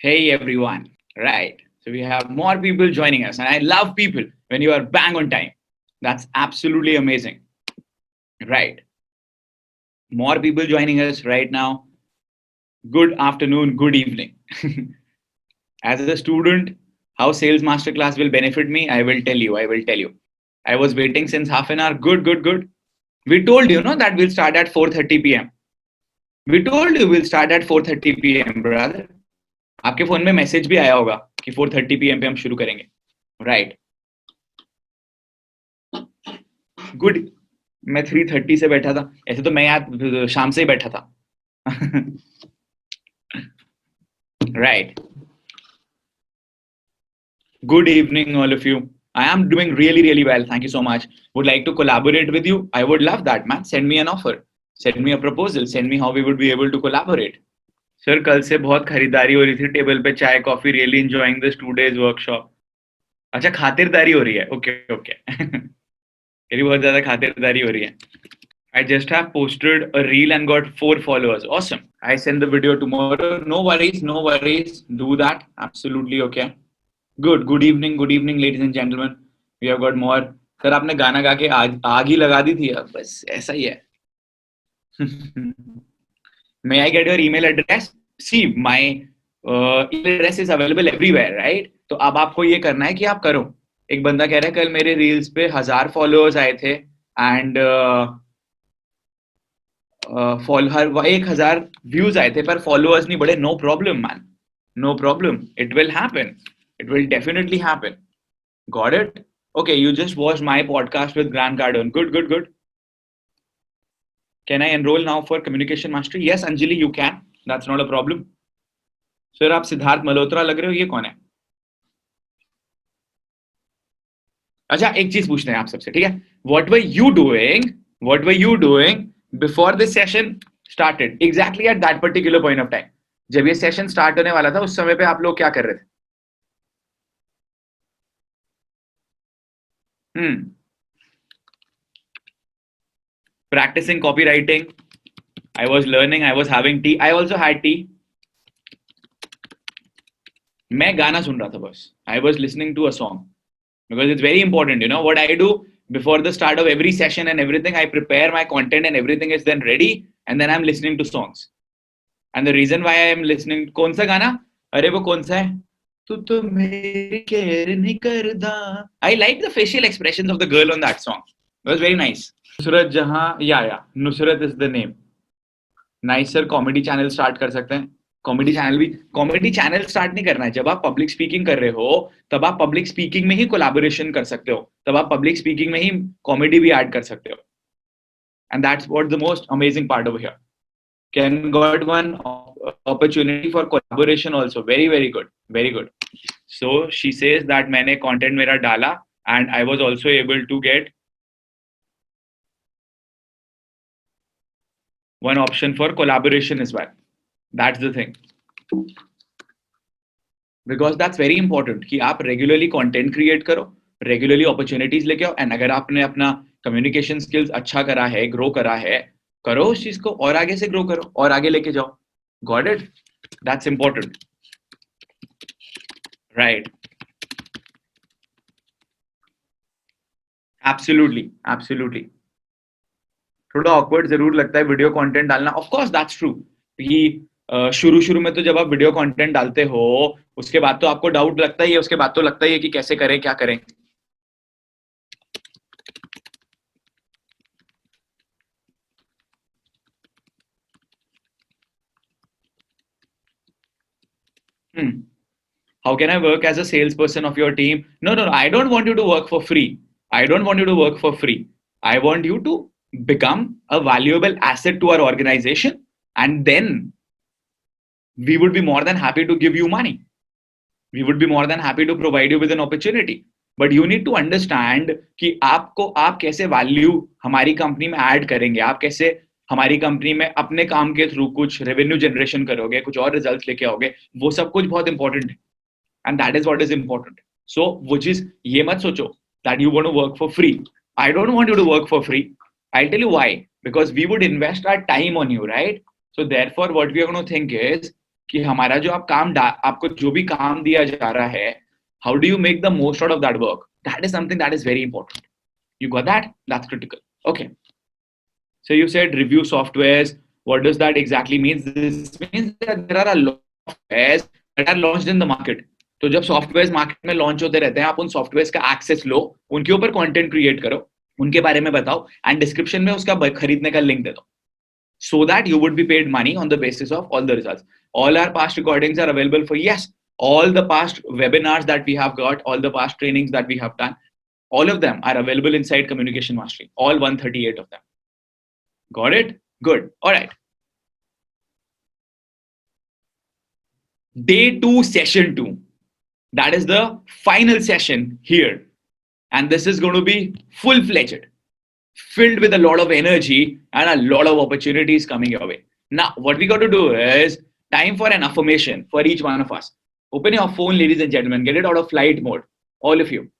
Hey everyone. Right. So we have more people joining us, and I love people when you are bang on time. That's absolutely amazing. Right. More people joining us right now. Good afternoon, good evening. As a student, how Sales Masterclass will benefit me, I will tell you. I will tell you. I was waiting since half an hour. Good, good, good. We told you, no, that we'll start at 4:30 p.m. We told you we'll start at 4:30 p.m. brother. आपके phone में message भी आया होगा कि 4:30 p.m. पे हम शुरू करेंगे. राइट. गुड. मैं 3:30 से बैठा था. ऐसे तो मैं यार शाम से ही बैठा था. Right. Good evening, all of you. I am doing really, really well. Thank you so much. Would like to collaborate with you. I would love that, man. Send me an offer. Send me a proposal. Send me how we would be able to collaborate. Sir कल से बहुत खरीदारी हो रही थी table पे चाय coffee really enjoying this 2 days workshop. अच्छा खातिरदारी हो रही है. Okay okay. मेरी बहुत ज्यादा खातिरदारी हो रही है. I just have posted a reel and got 4 followers. Awesome. I send the video tomorrow. No worries, no worries. Do that. Absolutely okay. Good. Good evening, ladies and gentlemen. We have got more. Sir आपने गाना गा के आग ही लगा दी थी. अब बस ऐसा ही है. May I get your email address? See, my email address is available everywhere, right? तो अब आपको ये करना है कि आप करो. एक बंदा कह रहा है कल मेरे रील्स पे 1000 फॉलोअर्स आए थे एंड 1000 व्यूज आए थे पर फॉलोअर्स नहीं बढ़े. No problem man. No problem. It will happen. It will definitely happen. Got it? Okay, you just watched my podcast with Grant Cardone. Good, good, good. Can I enroll now for Communication Mastery? Yes, Anjali, you can. That's not a problem. Sir, आप सिद्धार्थ मल्होत्रा लग रहे हो. ये कौन है? अच्छा एक चीज पूछते हैं आप सबसे. ठीक है. What were you doing? What were you doing before this session started? Exactly at that particular point of time. जब ये सेशन स्टार्ट होने वाला था उस समय पे आप लोग क्या कर रहे थे? Practicing copywriting. I was learning. I was having tea. I also had tea. मैं गाना सुन रहा था बस. I was listening to a song because it's very important. You know what I do before the start of every session and everything. I prepare my content and everything is then ready, and then I'm listening to songs. And the reason why I am listening, कौन सा गाना? अरे वो कौन सा है? तू तो मेरी केयर नहीं करदा. I like the facial expressions of the girl on that song. It was very nice. Nusrat जहां या Nusrat is the name. Nice sir. Comedy channel start कर सकते हैं. कॉमेडी चैनल स्टार्ट नहीं करना है. जब आप पब्लिक स्पीकिंग कर रहे हो तब आप पब्लिक स्पीकिंग में ही कोलैबोरेशन कर सकते हो. तब आप पब्लिक स्पीकिंग में ही कॉमेडी भी ऐड कर सकते हो. And that's what the most amazing part over here. Ken got one opportunity for collaboration also. Very, very good. Very good. So she says that मैंने content मेरा डाला and I was also able to get one option for collaboration as well. That's the thing. Because that's very important कि आप regularly content create करो, regularly opportunities लेके आओ. and अगर आपने अपना communication skills अच्छा करा है, grow करा है, करो उस चीज को और आगे से ग्रो करो और आगे लेके जाओ. Got it. That's important. Right. Absolutely absolutely. थोड़ा ऑकवर्ड जरूर लगता है वीडियो कंटेंट डालना. ऑफ कोर्स दैट्स ट्रू कि शुरू में तो जब आप वीडियो कंटेंट डालते हो उसके बाद तो आपको डाउट लगता ही है. उसके बाद तो लगता ही है कि कैसे करें क्या करें. How can I work as a salesperson of your team? No, I don't want you to work for free. I don't want you to work for free. I want you to become a valuable asset to our organization, and then we would be more than happy to give you money. We would be more than happy to provide you with an opportunity. But you need to understand कि आपको आप कैसे value हमारी company में add करेंगे. आप कैसे हमारी कंपनी में अपने काम के थ्रू कुछ रेवेन्यू जनरेशन करोगे, कुछ और रिजल्ट्स लेके आओगे. वो सब कुछ बहुत इंपॉर्टेंट है. And that is what is important. So which is ये मत सोचो that you want to work for free. I don't want you to work for free. I'll tell you why. Because we would invest our time on you, right? So therefore what we are going to think is कि हमारा जो आप काम आपको जो भी काम दिया जा रहा है, how do you make the most out of that work? That is something that is very important. You got that? That's critical. Okay. So you said review softwares. What does that exactly mean? This means that there are a lot of softwares that are launched in the market. तो जब software market में launch होते रहते हैं, आप उन software का access लो, उनके ऊपर कंटेंट क्रिएट करो, उनके बारे में बताओ एंड डिस्क्रिप्शन में उसका खरीदने का लिंक दे दो, so that you would be paid money on the basis of all the results. All our past recordings are available for, yes, all the past webinars that we have got, all the past trainings that we have done, all of them are available inside Communication Mastery, all 138 of them. Got it? Good. All right. Day 2, session 2. That is the final session here. And this is going to be full-fledged, filled with a lot of energy and a lot of opportunities coming your way. Now, what we got to do is time for an affirmation for each one of us. Open your phone, ladies and gentlemen. Get it out of flight mode, all of you.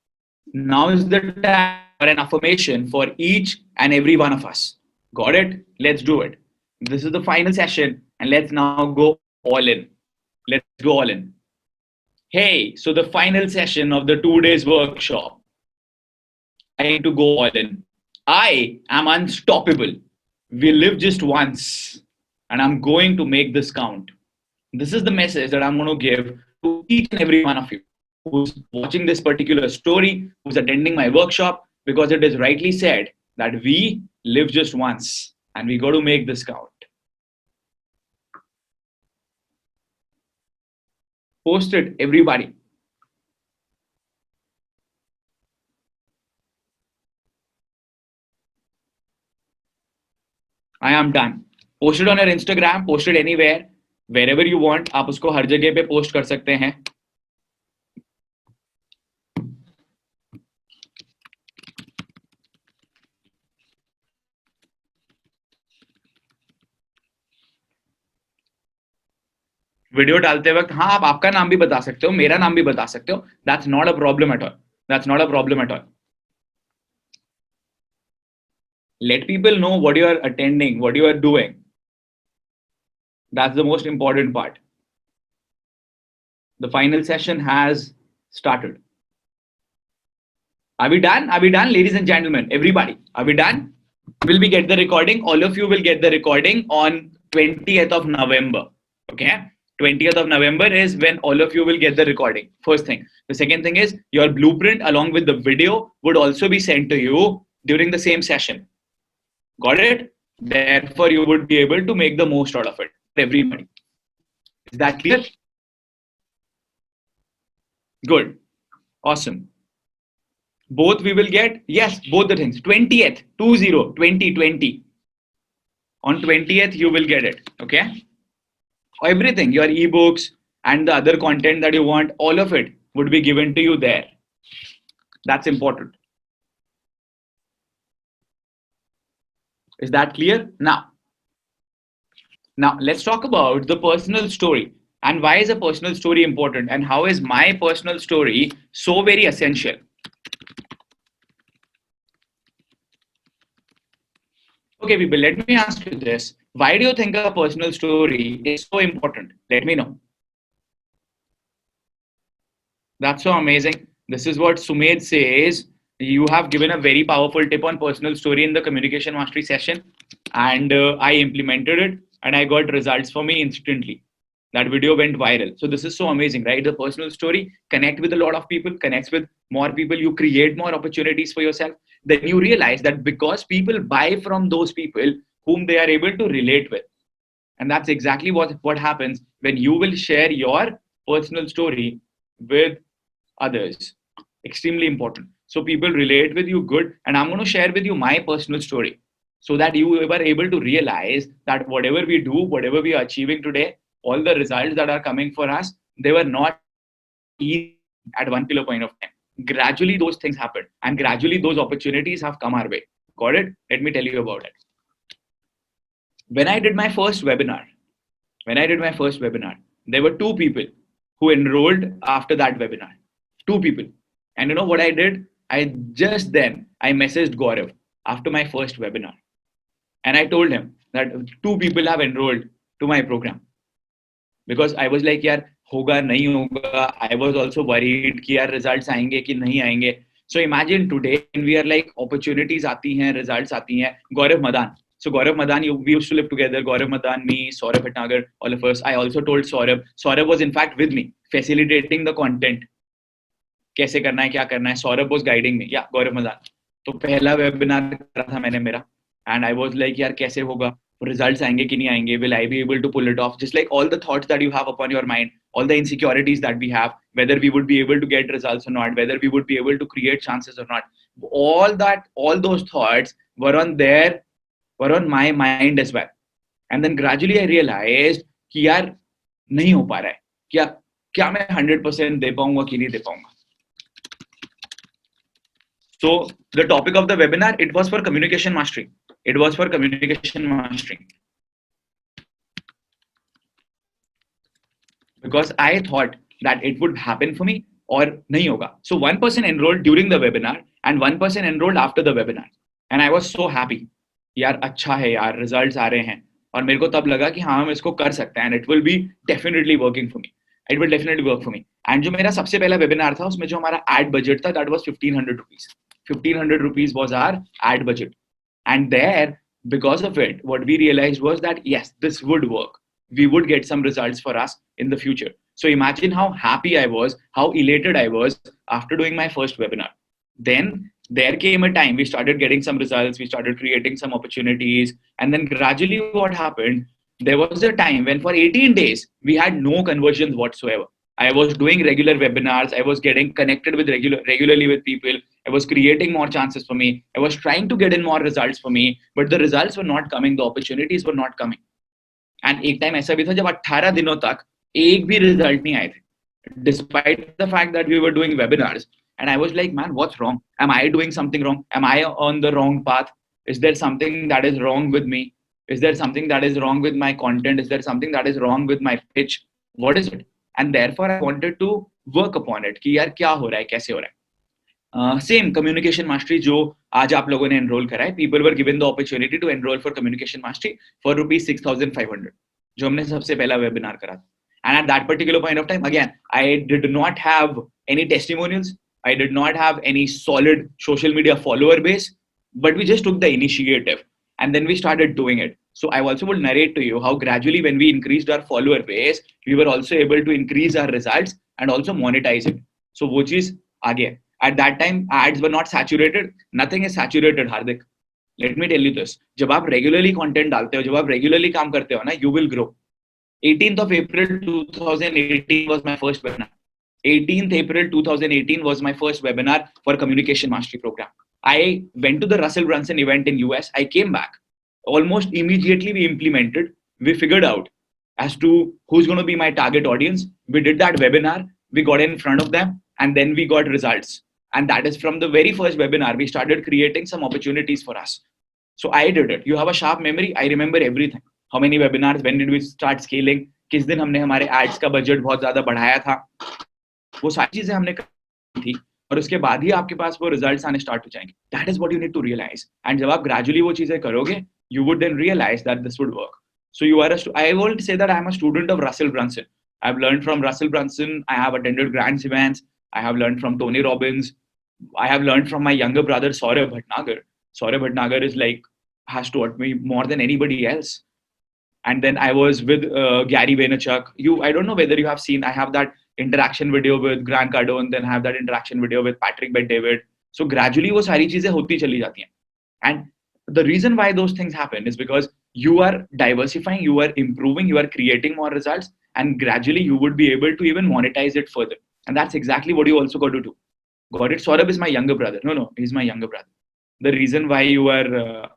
Now is the time for an affirmation for each and every one of us. Got it? Let's do it. This is the final session, and let's now go all in. Let's go all in. Hey, so the final session of the 2 days workshop. I need to go all in. I am unstoppable. We live just once, and I'm going to make this count. This is the message that I'm going to give to each and every one of you who's watching this particular story, who's attending my workshop, because it is rightly said that we live just once and we got to make this count. Post it, everybody. I am done. Post it on your Instagram, post it anywhere, wherever you want. आप उसको हर जगह पे post कर सकते हैं. Video डालते वक्त हाँ आप आपका नाम भी बता सकते हो, मेरा नाम भी बता सकते हो. That's not a problem at all. That's not a problem at all. Let people know what you are attending, what you are doing. That's the most important part. The final session has started. Are we done? Are we done, ladies and gentlemen? Everybody, are we done? Will we get the recording? All of you will get the recording on 20th of November. Okay? 20th of November is when all of you will get the recording. First thing. The second thing is your blueprint along with the video would also be sent to you during the same session. Got it? Therefore, you would be able to make the most out of it. Everybody. Is that clear? Good. Awesome. Both we will get, yes, both the things. 20th, 2020. On 20th, you will get it. Okay? Everything, your ebooks and the other content that you want, all of it would be given to you there. That's important. Is that clear? Now let's talk about the personal story and why is a personal story important and how is my personal story so very essential. Okay, people, let me ask you this. Why do you think a personal story is so important? Let me know. That's so amazing. This is what Sumedh says. You have given a very powerful tip on personal story in the communication mastery session, and I implemented it and I got results for me instantly. That video went viral. So this is so amazing, right? The personal story, connect with a lot of people, connects with more people, you create more opportunities for yourself. Then you realize that because people buy from those people whom they are able to relate with. And that's exactly what happens when you will share your personal story with others. Extremely important. So people relate with you good. And I'm going to share with you my personal story so that you were able to realize that whatever we do, whatever we are achieving today, all the results that are coming for us, they were not easy at one kilo point of time. Gradually those things happened and gradually those opportunities have come our way. Got it? Let me tell you about it. When I did my first webinar, there were 2 people who enrolled after that webinar. 2 people. And you know what I did? I messaged Gaurav after my first webinar. And I told him that 2 people have enrolled to my program. because I was like यार होगा नहीं होगा. I was also worried कि यार results आएंगे कि नहीं आएंगे. So imagine today we are like opportunities आती हैं, results आती हैं. Gaurav Madan. So Gaurav Madan, we used to live together. Gaurav Madan, me, Saurabh Bhatnagar, all of us. I also told Saurabh. Saurabh was in fact with me, facilitating the content. कैसे करना है, क्या करना है. Saurabh was guiding me. Yeah, Gaurav Madan. तो पहला webinar करा था मैंने मेरा. And I was like यार कैसे होगा, results आएंगे कि नहीं आएंगे, will I be able to pull it off, just like all the thoughts that you have upon your mind, all the insecurities that we have, whether we would be able to get results or not, whether we would be able to create chances or not, all those thoughts were on my mind as well. And then gradually I realized कि यार नहीं हो पा रहा है, क्या मैं 100% दे पाऊंगा कि नहीं दे पाऊंगा. So the topic of the webinar, it was for communication mastery. It was for communication mastery. Because I thought that it would happen for me or nahi hoga. So one person enrolled during the webinar and one person enrolled after the webinar. And I was so happy. यार अच्छा है यार, results आ रहे हैं. और मेरे को तब लगा कि हाँ हम इसको कर सकते हैं and it will be definitely working for me. It will definitely work for me. And जो मेरा सबसे पहला webinar था उसमें जो हमारा ad budget था, that was 1500 rupees. 1500 rupees was our ad budget. And there, because of it, what we realized was that yes, this would work. We would get some results for us in the future. So imagine how happy I was, how elated I was after doing my first webinar. Then there came a time we started getting some results, we started creating some opportunities, and then gradually what happened, there was a time when for 18 days we had no conversions whatsoever. I was doing regular webinars, I was getting connected with regularly with people, I was creating more chances for me, I was trying to get in more results for me, but the results were not coming, the opportunities were not coming. And एक time ऐसा भी था जब 18 दिनों तक एक भी result नहीं आए थे, despite the fact that we were doing webinars. And I was like, man, what's wrong? Am I doing something wrong? Am I on the wrong path? Is there something that is wrong with me? Is there something that is wrong with my content? Is there something that is wrong with my pitch? What is it? And therefore I wanted to work upon it कि यार क्या हो रहा है, कैसे हो रहा है. Same communication mastery जो आज आप लोगों ने enroll करा है, people were given the opportunity to enroll for communication mastery for rupees 6,500 जो हमने सबसे पहला webinar करा था. And at that particular point of time, again, I did not have any testimonials, I did not have any solid social media follower base, but we just took the initiative and then we started doing it. So I also will narrate to you how gradually when we increased our follower base, we were also able to increase our results and also monetize it. So वो चीज आगे है. At that time, ads were not saturated. Nothing is saturated, Hardik. Let me tell you this. जब आप regularly content डालते हो, जब आप regularly काम करते हो ना, you will grow. 18th of April 2018 was my first webinar. 18th April 2018 was my first webinar for Communication Mastery Program. I went to the Russell Brunson event in US. I came back. Almost immediately we implemented. We figured out as to who's going to be my target audience. We did that webinar. We got in front of them and then we got results. And that is from the very first webinar, we started creating some opportunities for us. So I did it. You have a sharp memory. I remember everything. How many webinars, when did we start scaling, किस दिन हमने हमारे ads का budget बहुत ज़्यादा बढ़ाया था, वो सारी चीजें हमने की थी और उसके बाद ही आपके पास वो results आने start हो जाएंगे. That is what you need to realize. And जब आप gradually वो चीजें करोगे, you would then realize that this would work. So you are I won't say that I am a student of Russell Brunson. I've learned from Russell Brunson. I have attended grants events. I have learned from Tony Robbins. I have learned from my younger brother, Saurabh Bhatnagar. Saurabh Bhatnagar is like, has taught me more than anybody else. And then I was with Gary Vaynerchuk. I don't know whether you have seen, I have that interaction video with Grant Cardone, then I have that interaction video with Patrick Bet-David. So gradually वो सारी चीजें होती चली जाती हैं. And the reason why those things happen is because you are diversifying, you are improving, you are creating more results, and gradually you would be able to even monetize it further. And that's exactly what you also got to do. Got it? Saurabh is my younger brother. No, he's my younger brother. The reason why you are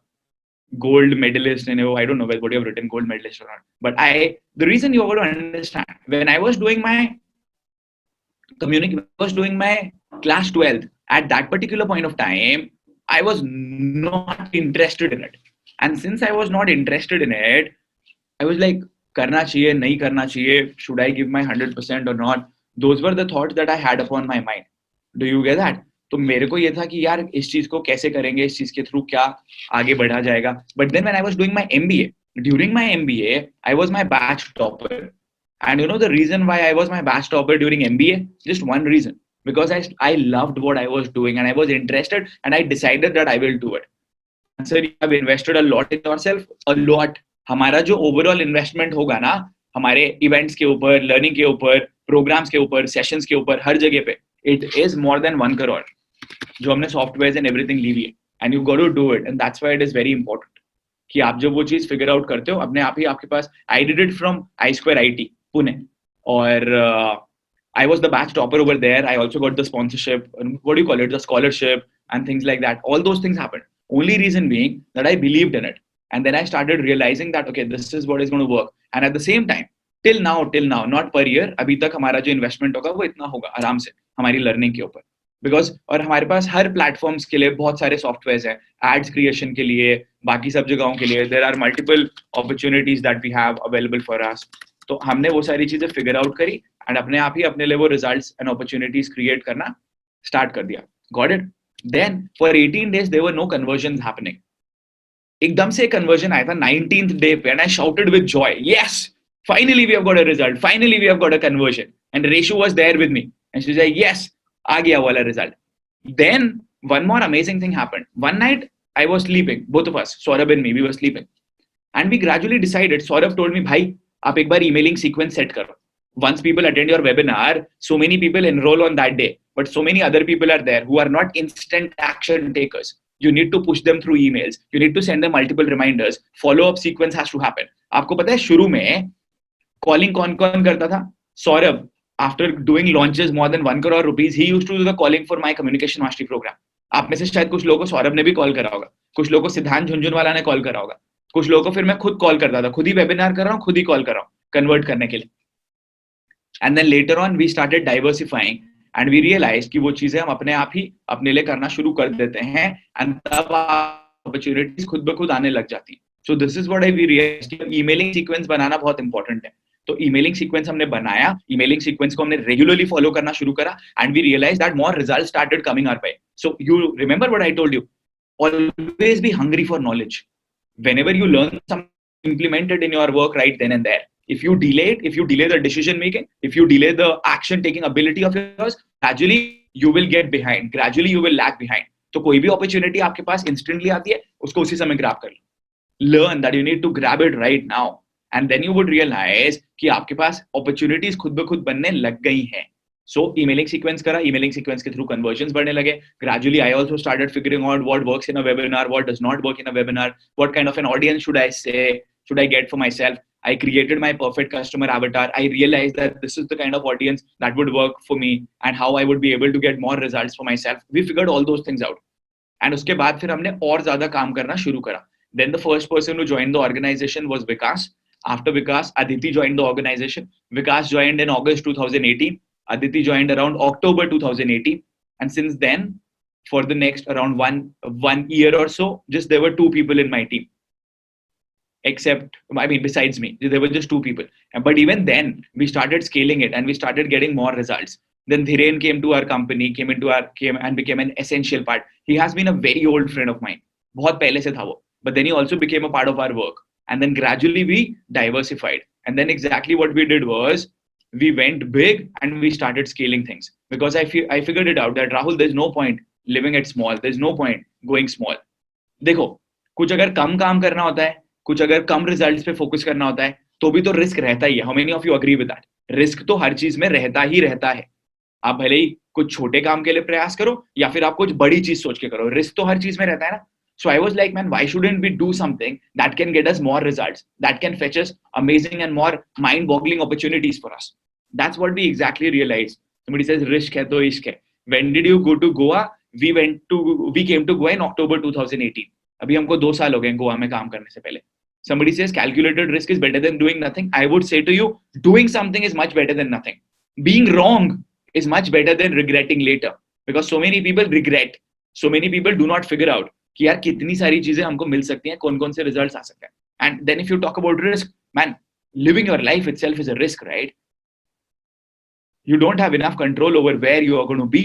gold medalist, and I don't know what you have written, gold medalist or not. But the reason you have to understand, when I was doing my class 12th, at that particular point of time, I was not interested in it. And since I was not interested in it, I was like, करना चाहिए, नहीं करना चाहिए, should I give my 100% or not? Those were the thoughts that I had upon my mind. Do you get that? तो मेरे को ये था कि यार इस चीज को कैसे करेंगे, इस चीज के थ्रू क्या आगे बढ़ा जाएगा. But then when I was doing my MBA, during my MBA, I was my batch topper. And you know the reason why I was my batch topper during MBA? Just one reason. Because I loved what I was doing and I was interested and I decided that I will do it. Answer, you have invested a lot in yourself, a lot. हमारा जो overall investment होगा ना हमारे events के ऊपर, learning के ऊपर, programs के ऊपर, sessions के ऊपर, हर जगह पे, it is more than 1 crore जो हमने softwares and everything ली हुई है. And you got to do it, and that's why it is very important कि आप जब वो चीज फिगर आउट करते हो अपने आप ही आपके पास. I did it from I square IT Pune और I was the batch topper over there. I also got the sponsorship, what do you call it, the scholarship and things like that. All those things happened. Only reason being that I believed in it. And then I started realizing that, okay, this is what is going to work. And at the same time, till now, not per year, अभी तक हमारा जो investment होगा वो इतना होगा आराम से हमारी learning के ऊपर. बिकॉज और हमारे पास हर प्लेटफॉर्म्स के लिए बहुत सारे सॉफ्टवेयर हैं एड्स क्रिएशन के लिए बाकी सब जगहों के लिए. There are multiple opportunities that we have available for us. तो हमने वो सारी चीजें फिगर आउट करी एंड अपने आप ही अपने लिए वो रिजल्ट्स एंड अपॉर्चुनिटीज क्रिएट करना स्टार्ट कर दिया. Got it. Then for 18 days there were no conversion happening. एकदम से कन्वर्जन आया था 19th day पे and I shouted with joy, yes finally we have got a result, finally we have got a conversion. And Reshu was there with me and she said yes आ गया वाला result. Then one more amazing thing happened. One night I was sleeping, both of us, Saurabh and me, we were sleeping. And we gradually decided, Saurabh told me, भाई आप एक बार emailing sequence set करो. Once people attend your webinar, so many people enroll on that day. But so many other people are there who are not instant action takers. You need to push them through emails. You need to send them multiple reminders. Follow-up sequence has to happen. आपको पता है शुरू में calling कौन कौन करता था? Saurabh. After doing launches more than 1 crore rupees, he used to do the calling for my communication mastery program. आप में से शायद कुछ लोगों को सौरभ ने भी कॉल करा होगा, कुछ लोगों को सिद्धांत झुंझुनवाला ने कॉल करा होगा, कुछ लोगों को फिर मैं खुद कॉल करता था, खुद ही वेबिनार कर रहा हूँ, खुद ही कॉल कर रहा हूँ कन्वर्ट करने के लिए. And then later on we started diversifying and we realize कि वो चीजें हम अपने आप ही अपने लिए करना शुरू कर देते हैं एंड तब अपॉर्चुनिटीज खुद ब खुद आने लग जाती है. So this is what I realise. Emailing sequence बनाना बहुत इंपॉर्टेंट है. तो ईमेलिंग सीक्वेंस हमने बनाया, ईमेलिंग सीक्वेंस को हमने रेगुलरली फॉलो करना शुरू करा and we realize that more results started coming our way. So you remember what I told you, always be hungry for knowledge. Whenever you learn something, implement it in your work right then and there. If you delay it, if you delay the decision making, if you delay the action taking ability of yours, gradually you will get behind, gradually you will lag behind. तो कोई भी opportunity आपके पास instantly आती है, उसको उसी समय grab कर लो. Learn that you need to grab it right now. And then you would realize कि आपके पास opportunities खुद ब खुद बनने लग गई हैं. So emailing sequence करा, emailing sequence के through conversions बढ़ने लगे. Gradually I also started figuring out what works in a webinar, what does not work in a webinar, what kind of an audience should I say, should I get for myself. I created my perfect customer avatar. I realized that this is the kind of audience that would work for me and how I would be able to get more results for myself. We figured all those things out. And उसके बाद फिर हमने और ज़्यादा काम करना शुरू करा. Then the first person who joined the organization was Vikas. After Vikas, Aditi joined the organization. Vikas joined in August 2018. Aditi joined around October 2018. And since then, for the next around one year or so, just there were 2 people in my team. Besides me, there were just 2 people. But even then, we started scaling it and we started getting more results. Then Dhiren came to our company, came and became an essential part. He has been a very old friend of mine. बहुत पहले से था वो. But then he also became a part of our work. And then gradually we diversified. And then exactly what we did was we went big and we started scaling things. Because I figured it out that Rahul, there's no point living it small. There's no point going small. देखो, कुछ अगर कम काम करना होता है, कुछ अगर कम results पे फोकस करना होता है, तो भी तो रिस्क रहता ही है. How many of you agree with that? Risk तो हर चीज में रहता ही रहता है. आप भले ही कुछ छोटे काम के लिए प्रयास करो या फिर आप कुछ बड़ी चीज सोच के करो, रिस्क तो हर चीज में रहता है ना. So I was like, man, why shouldn't we do something that can get us more results, that can fetch us amazing and more mind-boggling opportunities for us? That's what we exactly realized. Somebody says, risk hai to ishq hai. When did you go to Goa? We came to Goa in October 2018. अभी हमको 2 साल हो गए गोवा में काम करने से पहले. Somebody says calculated risk is better than doing nothing. I would say to you, doing something is much better than nothing. Being wrong is much better than regretting later. Because so many people regret. So many people do not figure out कि यार कितनी सारी चीजें हमको मिल सकती हैं, कौन कौन से रिजल्ट्स आ सकते हैं. And then if you talk about risk, man, living your life itself is a risk, right? You don't have enough control over where you are going to be,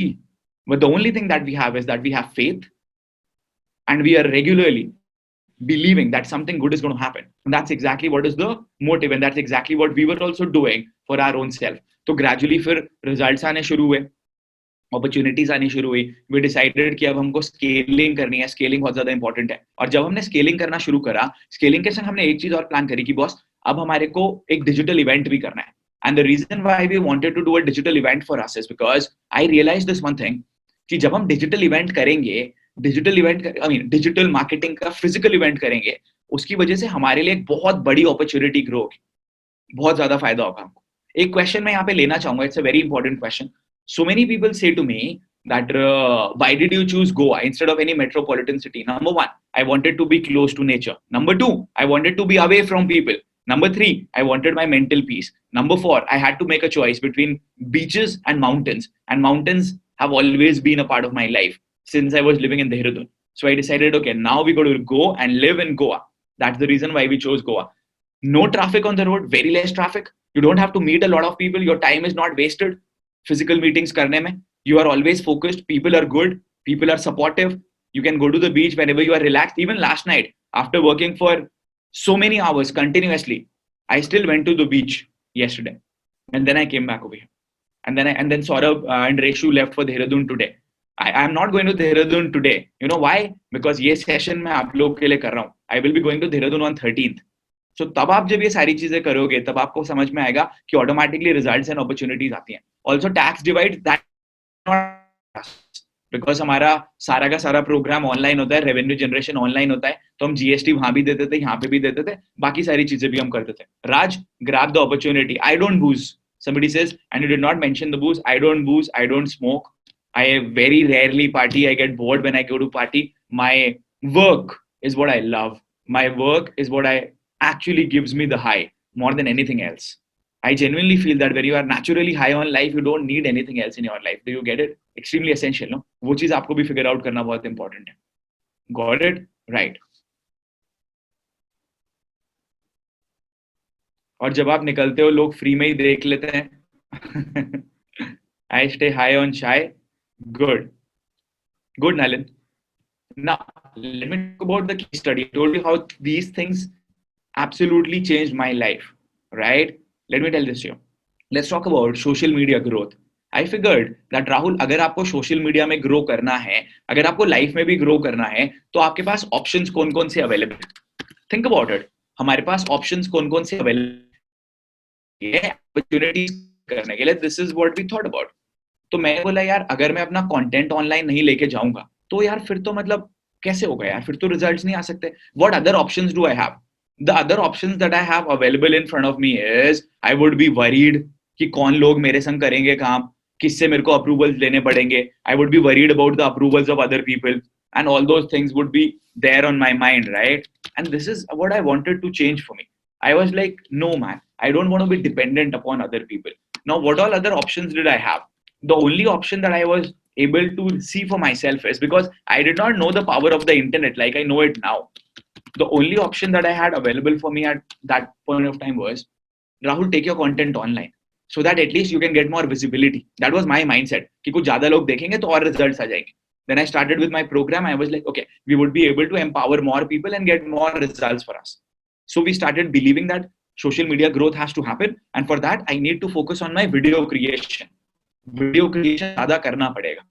but the only thing that we have is that we have faith and we are regularly believing that something good is going to happen. And that's exactly what is the motive, and that's exactly what we were also doing for our own self. So gradually फिर results आने शुरू हुए, opportunities आनी शुरू हुई. We decided कि अब हमको स्केलिंग करनी है. स्केलिंग बहुत ज्यादा इंपॉर्टेंट है. और जब हमने स्केलिंग करना शुरू करा, स्केलिंग के संग हमने एक चीज और प्लान करी कि बॉस अब हमारे को एक डिजिटल इवेंट भी करना है. And the reason why we wanted to do a digital event for us is because I realize this one thing कि जब हम डिजिटल इवेंट करेंगे, digital event I mean digital marketing का फिजिकल इवेंट करेंगे, उसकी वजह से हमारे लिए एक बहुत बड़ी अपॉर्चुनिटी ग्रो होगी, बहुत ज्यादा फायदा होगा हमको. एक क्वेश्चन मैं यहाँ पे लेना चाहूंगा. It's a very important question. So many people say to me that why did you choose Goa instead of any metropolitan city? Number one, I wanted to be close to nature. Number two, I wanted to be away from people. Number three, I wanted my mental peace. Number four, I had to make a choice between beaches and mountains. And mountains have always been a part of my life since I was living in Dehradun. So I decided, okay, now we got to go and live in Goa. That's the reason why we chose Goa. No traffic on the road, very less traffic. You don't have to meet a lot of people. Your time is not wasted. Physical meetings करने में, you are always focused, people are good, people are supportive, you can go to the beach whenever you are relaxed. Even last night, after working for so many hours continuously, I still went to the beach yesterday, and then I came back over here. And then Saurabh and Reshu left for Dehradun today. I am not going to Dehradun today. You know why? Because ये session मैं आप लोग के लिए कर रहा हूँ. I will be going to Dehradun on 13th. So तब आप जब ये सारी चीजें करोगे, तब आपको समझ में आएगा कि ऑटोमेटिकली रिजल्ट्स एंड अपॉर्चुनिटीज आती हैं. Also tax divide that because हमारा सारा का सारा प्रोग्राम ऑनलाइन होता है, रेवेन्यू जनरेशन ऑनलाइन होता है, तो हम जीएसटी वहां भी देते थे, यहाँ पे भी देते थे, बाकी सारी चीजें भी हम करते थे. राज, grab the opportunity. I don't booze. Somebody says, and you did not mention the booze. I don't booze. I don't smoke. I very rarely party. I get bored when I go to party. My work is what I love. My work is what I actually gives me the high more than anything else. I genuinely feel that when you are naturally high on life, you don't need anything else in your life. Do you get it? Extremely essential, no? वो चीज आपको भी figure out करना बहुत important है. Got it? Right. और जब आप निकलते हो, लोग फ्री में ही देख लेते हैं. I stay high on chai. Good. Good, Nalin. Now, let me talk about the case study. I told you how these things absolutely changed my life, right? Let me tell this to you. Let's talk about social media growth. I figured that Rahul, अगर आपको social media में grow करना है, अगर आपको life में भी grow करना है, तो आपके पास options कौन-कौन से available हैं? Think about it. हमारे पास options कौन-कौन से available हैं opportunities करने के लिए. This is what we thought about. तो मैं बोला यार, अगर मैं अपना content online नहीं लेके जाऊंगा, तो यार फिर तो मतलब कैसे होगा यार, फिर तो results नहीं आ सकते. What other options do I have? The other options that I have available in front of me is I would be worried कि कौन लोग मेरे संग करेंगे काम, किससे मेरे को approvals लेने पड़ेंगे. I would be worried about the approvals of other people, and all those things would be there on my mind, right? And this is what I wanted to change for me. I was like, no man, I don't want to be dependent upon other people. Now, what all other options did I have? The only option that I was able to see for myself is, because I did not know the power of the internet like I know it now. The only option that I had available for me at that point of time was, Rahul, take your content online so that at least you can get more visibility. That was my mindset कि कुछ ज़्यादा लोग देखेंगे तो और results आ जाएंगे. Then I started with my program. I was like, okay, we would be able to empower more people and get more results for us. So we started believing that social media growth has to happen, and for that I need to focus on my video creation. Video creation ज़्यादा करना पड़ेगा.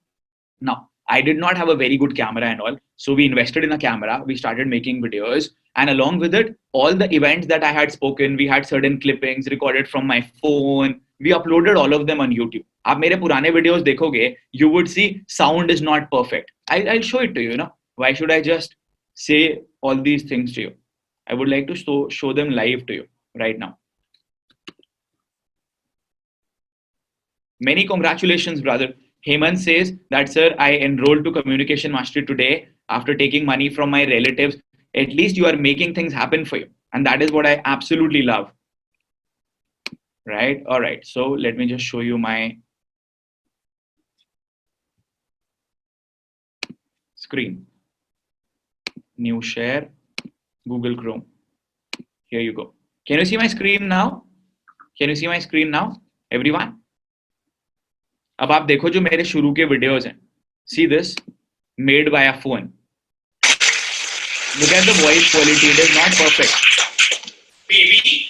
Now, I did not have a very good camera and all. So we invested in a camera. We started making videos. And along with it, all the events that I had spoken, we had certain clippings recorded from my phone. We uploaded all of them on YouTube. आप मेरे पुराने videos देखोगे, you would see sound is not perfect. I'll show it to you, Why should I just say all these things to you? I would like to show them live to you right now. Many congratulations, brother. Hemant says that, sir, I enrolled to Communication Mastery today after taking money from my relatives. At least you are making things happen for you. And that is what I absolutely love. Right? All right. So let me just show you my screen. New share, Google Chrome. Here you go. Can you see my screen now? Can you see my screen now, everyone? अब आप देखो जो मेरे शुरू के videos हैं. See this, made by a phone. Look at the voice quality. It is not perfect. Baby.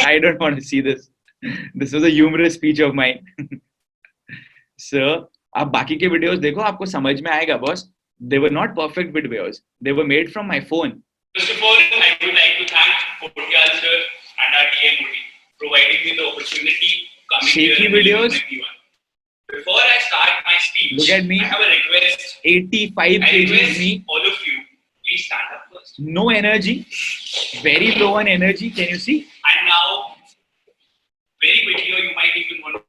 I don't want to see this. This was a humorous speech of mine. Sir, आप बाकी के videos देखो, आपको समझ में आएगा, boss. They were not perfect videos. They were made from my phone. First of all, I would like to thank Potyal sir and our DMOD providing me the opportunity coming Shaky here and videos. meeting everyone. Before I start my speech, Look at me. I have a request. 85 I kg request me. all of you, please stand up first. No energy. Very low on energy. Can you see? And now, very quickly, or you might even want to